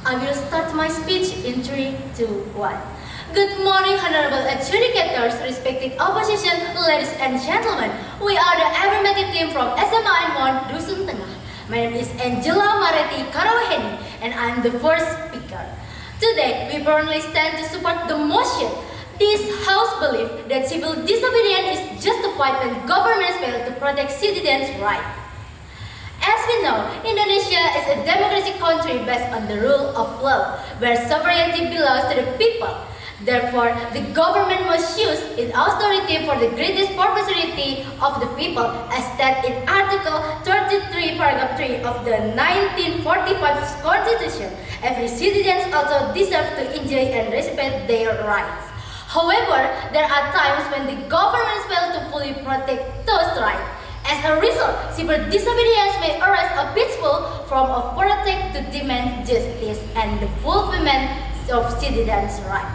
I will start my speech in 3, 2, 1. Good morning, honorable adjudicators, respected opposition, ladies and gentlemen. We are the affirmative team from SMA Anmon, Dusun Tengah. My name is Angela Mareti Karawaheni, and I am the first speaker. Today, we firmly stand to support the motion. This House believes that civil disobedience is justified when governments fail to protect citizens' rights. As we know, Indonesia is a democratic country based on the rule of law, where sovereignty belongs to the people. Therefore, the government must use its authority for the greatest prosperity of the people, as stated in Article 33, Paragraph 3 of the 1945 Constitution. Every citizen also deserves to enjoy and respect their rights. However, there are times when the governments fail to fully protect those rights. As a result, civil disobedience may arise a peaceful form of protest to demand justice and the fulfillment of citizens' rights.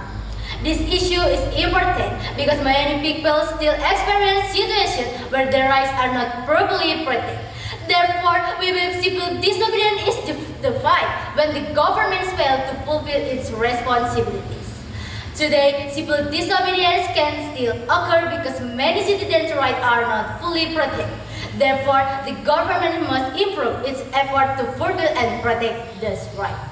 This issue is important because many people still experience situations where their rights are not properly protected. Therefore, we believe civil disobedience is justified when the governments fail to fulfill its responsibilities. Today, civil disobedience can still occur because many citizens' rights are not fully protected. Therefore, the government must improve its effort to fulfill and protect these rights.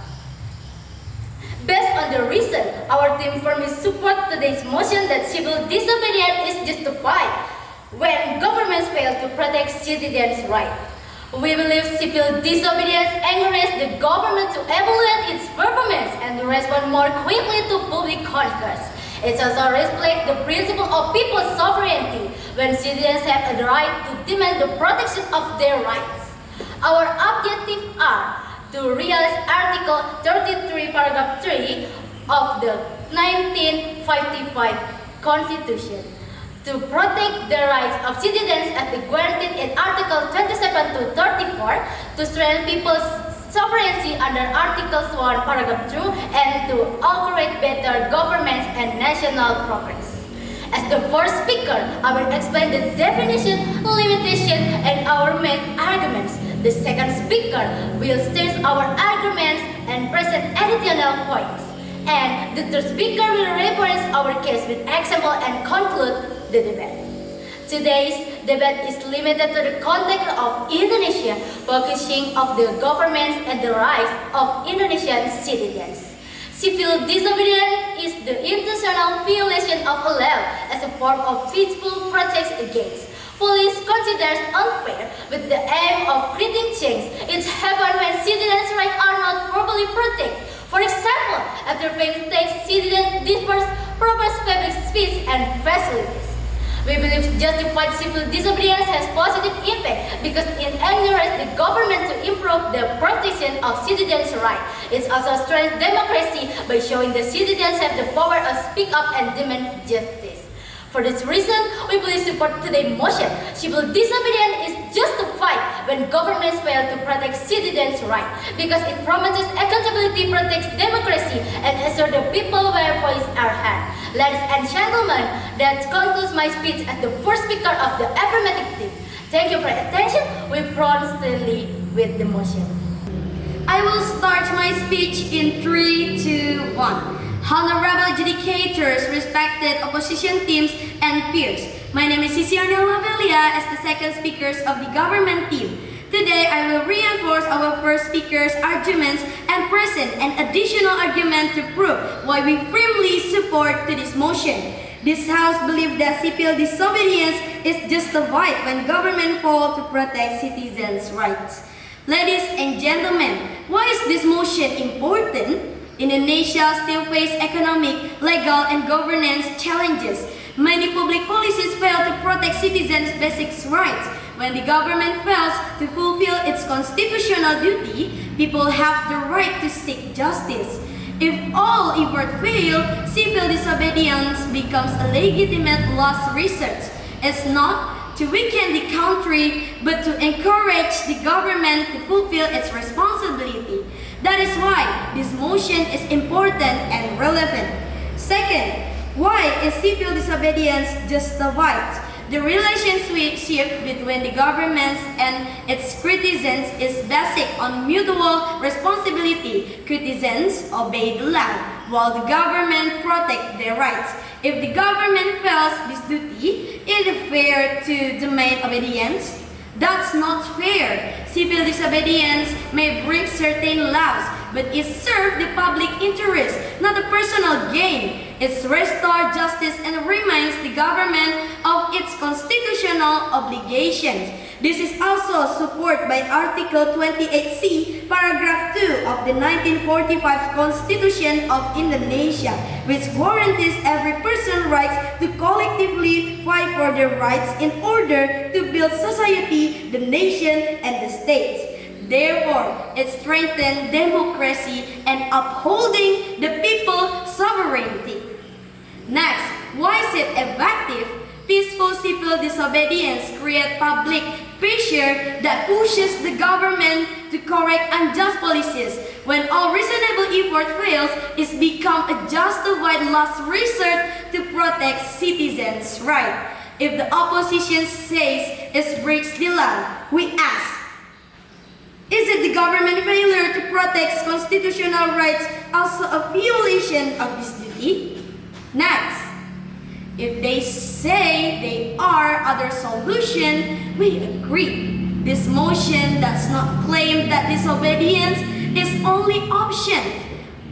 Based on the reason, our team firmly supports today's motion that civil disobedience is justified when governments fail to protect citizens' rights. We believe civil disobedience encourages the government to evaluate its performance and to respond more quickly to public concerns. It also reflects the principle of people's sovereignty when citizens have the right to demand the protection of their rights. Our objectives are to realize Article 33, Paragraph 3 of the 1955 Constitution, to protect the rights of citizens as guaranteed in Article 27 to 34, to strengthen people's sovereignty under Articles 1, Paragraph 2, and to encourage better governance and national progress. As the first speaker, I will explain the definition, limitation, and our main arguments. The second speaker will state our arguments and present additional points. And the third speaker will represent our case with example and conclude the debate. Today's debate is limited to the context of Indonesia, focusing on the government and the rights of Indonesian citizens. Civil disobedience is the intentional violation of a law as a form of peaceful protest against. Police considers unfair with the aim of creating change. It happens when citizens' rights are not properly protected. For example, after failing state, citizens disperse proper public speech and facilities. We believe justified civil disobedience has positive impact because it encourages the government to improve the protection of citizens' rights. It also strengthens democracy by showing the citizens have the power to speak up and demand justice. For this reason, we believe support today's motion. Civil disobedience is justified when governments fail to protect citizens' rights because it promotes accountability, protects democracy, and ensures the people where voices are heard. Ladies and gentlemen, that concludes my speech as the first speaker of the affirmative team. Thank you for your attention. We proceed with the motion. I will start my speech in 3, 2, 1. Honorable adjudicators, respected opposition teams, and peers. My name is Sisiarnia Lavelia as the second speaker of the government team. Today, I will reinforce our first speaker's arguments and present an additional argument to prove why we firmly support to this motion. This House believes that civil disobedience is justified when government fails to protect citizens' rights. Ladies and gentlemen, why is this motion important? Indonesia still faces economic, legal, and governance challenges. Many public policies fail to protect citizens' basic rights. When the government fails to fulfill its constitutional duty, people have the right to seek justice. If all efforts fail, civil disobedience becomes a legitimate last resort. It's not to weaken the country, but to encourage the government to fulfill its responsibility. That is why this motion is important and relevant. Second, why is civil disobedience justified? The relationship between the government and its citizens is based on mutual responsibility. Citizens obey the law, while the government protects their rights. If the government fails this duty, is it fair to demand obedience? That's not fair. Civil disobedience may break certain laws, but it serves the public interest, not the personal gain. It restores justice and reminds the government of its constitutional obligations. This is also supported by Article 28C, Paragraph 2 of the 1945 Constitution of Indonesia, which guarantees every person's rights to collectively fight for their rights in order to build society, the nation, and the states. Therefore, it strengthens democracy and upholding the people's sovereignty. Next, why is it effective? Peaceful civil disobedience creates public pressure that pushes the government to correct unjust policies. When all reasonable effort fails, it becomes a justified last resort to protect citizens' rights. If the opposition says it breaks the law, we ask, is it the government failure to protect constitutional rights also a violation of this duty? Next, if they say they are other solution, we agree. This motion does not claim that disobedience is only option,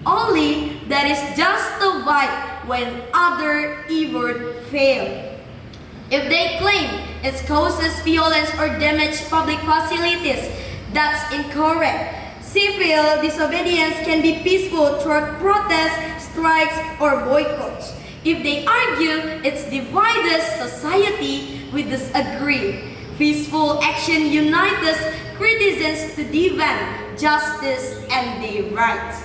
only that is justified when other effort fail. If they claim it causes violence or damage public facilities, that's incorrect. Civil disobedience can be peaceful through protests, strikes, or boycotts. If they argue it's divided society, we disagree. Peaceful action unites citizens to demand justice and their rights.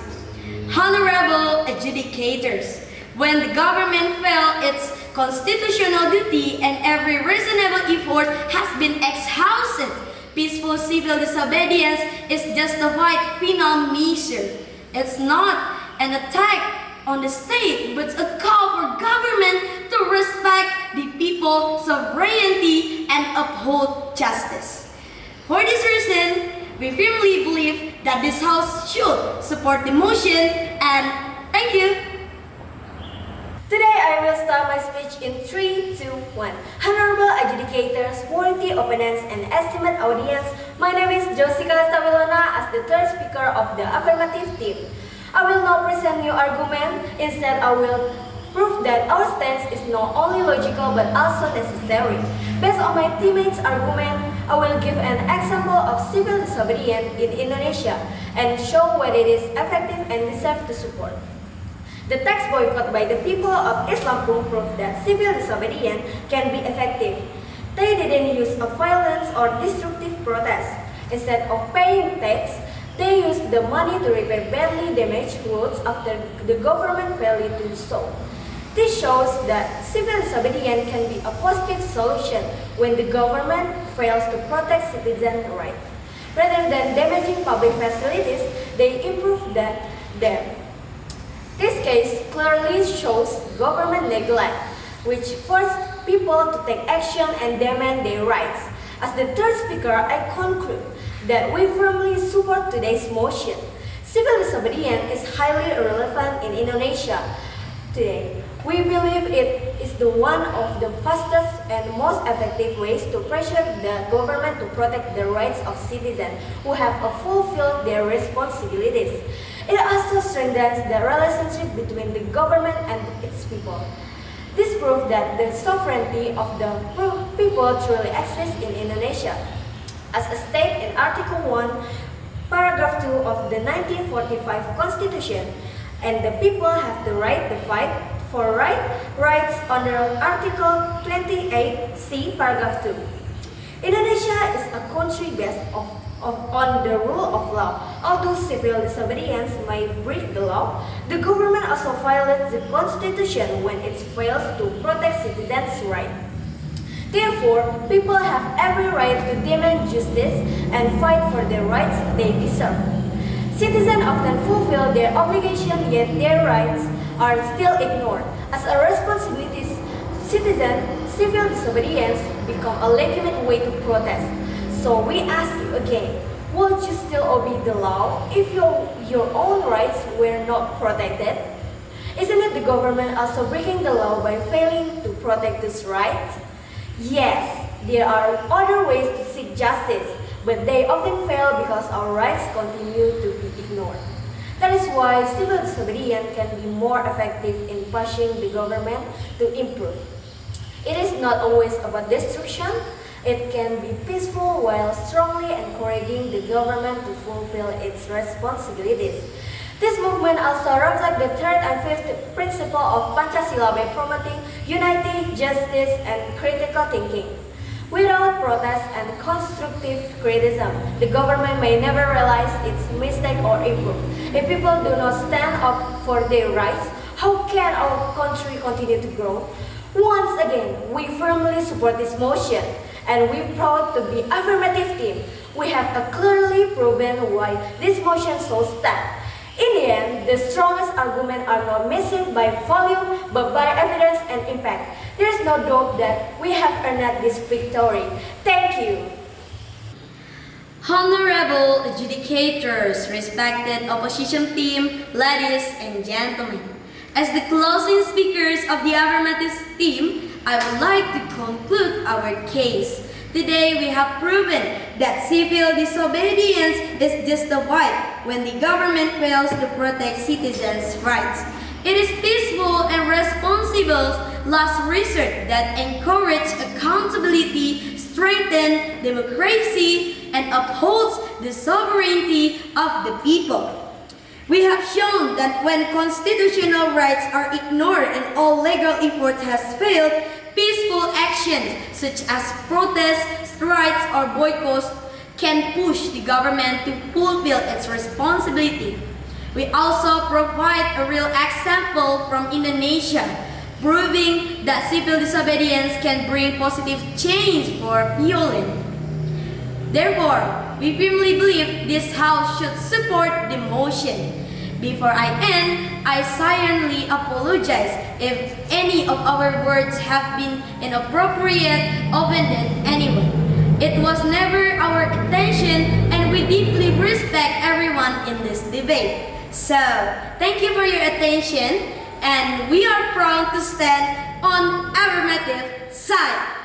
Honorable adjudicators, when the government fails its constitutional duty and every reasonable effort has been exhausted, peaceful civil disobedience is justified final measure. It's not an attack on the state, but a call for government to respect the people's sovereignty and uphold justice. For this reason, we firmly believe that this House should support the motion, and thank you. Today I will start my speech in 3, 2, 1. Honorable adjudicators, worthy opponents, and estimate audience, my name is Josika Stabilona as the third speaker of the affirmative team. I will not present new argument, instead I will prove that our stance is not only logical but also necessary. Based on my teammates' argument, I will give an example of civil disobedience in Indonesia and show why it is effective and deserves to support. The tax boycott by the people of East Lampung proved that civil disobedience can be effective. They didn't use a violence or destructive protest. Instead of paying tax, they used the money to repair badly damaged roads after the government failed to do so. This shows that civil disobedience can be a positive solution when the government fails to protect citizens' rights. Rather than damaging public facilities, they improve them. This case clearly shows government neglect, which forced people to take action and demand their rights. As the third speaker, I conclude that we firmly support today's motion. Civil disobedience is highly relevant in Indonesia today. We believe it is the one of the fastest and most effective ways to pressure the government to protect the rights of citizens who have fulfilled their responsibilities. It also strengthens the relationship between the government and its people. This proves that the sovereignty of the people truly exists in Indonesia. As stated in Article 1, Paragraph 2 of the 1945 Constitution, and the people have the right to fight for rights under Article 28C, Paragraph 2. Indonesia is a country based on the rule of law. Although civil disobedience may break the law, the government also violates the Constitution when it fails to protect citizens' rights. Therefore, people have every right to demand justice and fight for the rights they deserve. Citizens often fulfill their obligations, yet their rights are still ignored. As a responsibility, citizens civil disobedience become a legitimate way to protest. So we ask you again, would you still obey the law if your own rights were not protected? Isn't it the government also breaking the law by failing to protect this right? Yes, there are other ways to seek justice, but they often fail because our rights continue to be ignored. That is why civil disobedience can be more effective in pushing the government to improve. It is not always about destruction. It can be peaceful while strongly encouraging the government to fulfill its responsibilities. This movement also reflects the third and fifth principle of Pancasila by promoting unity, justice, and critical thinking. Without protest and constructive criticism, the government may never realize its mistake or improve. If people do not stand up for their rights, how can our country continue to grow? Once again, we firmly support this motion, and we're proud to be affirmative team. We have clearly proven why this motion so stand. In the end, the strongest arguments are not measured by volume, but by evidence and impact. There is no doubt that we have earned this victory. Thank you. Honorable adjudicators, respected opposition team, ladies and gentlemen. As the closing speakers of the affirmative team, I would like to conclude our case. Today we have proven that civil disobedience is justified when the government fails to protect citizens' rights. It is peaceful and responsible last resort that encourages accountability, strengthens democracy, and upholds the sovereignty of the people. We have shown that when constitutional rights are ignored and all legal effort has failed, peaceful actions such as protests, strikes, or boycotts can push the government to fulfill its responsibility. We also provide a real example from Indonesia, proving that civil disobedience can bring positive change for violence. Therefore, we firmly believe this House should support the motion. Before I end, I sincerely apologize if any of our words have been inappropriate, offended anyone. It was never our intention, and we deeply respect everyone in this debate. So, thank you for your attention, and we are proud to stand on affirmative side.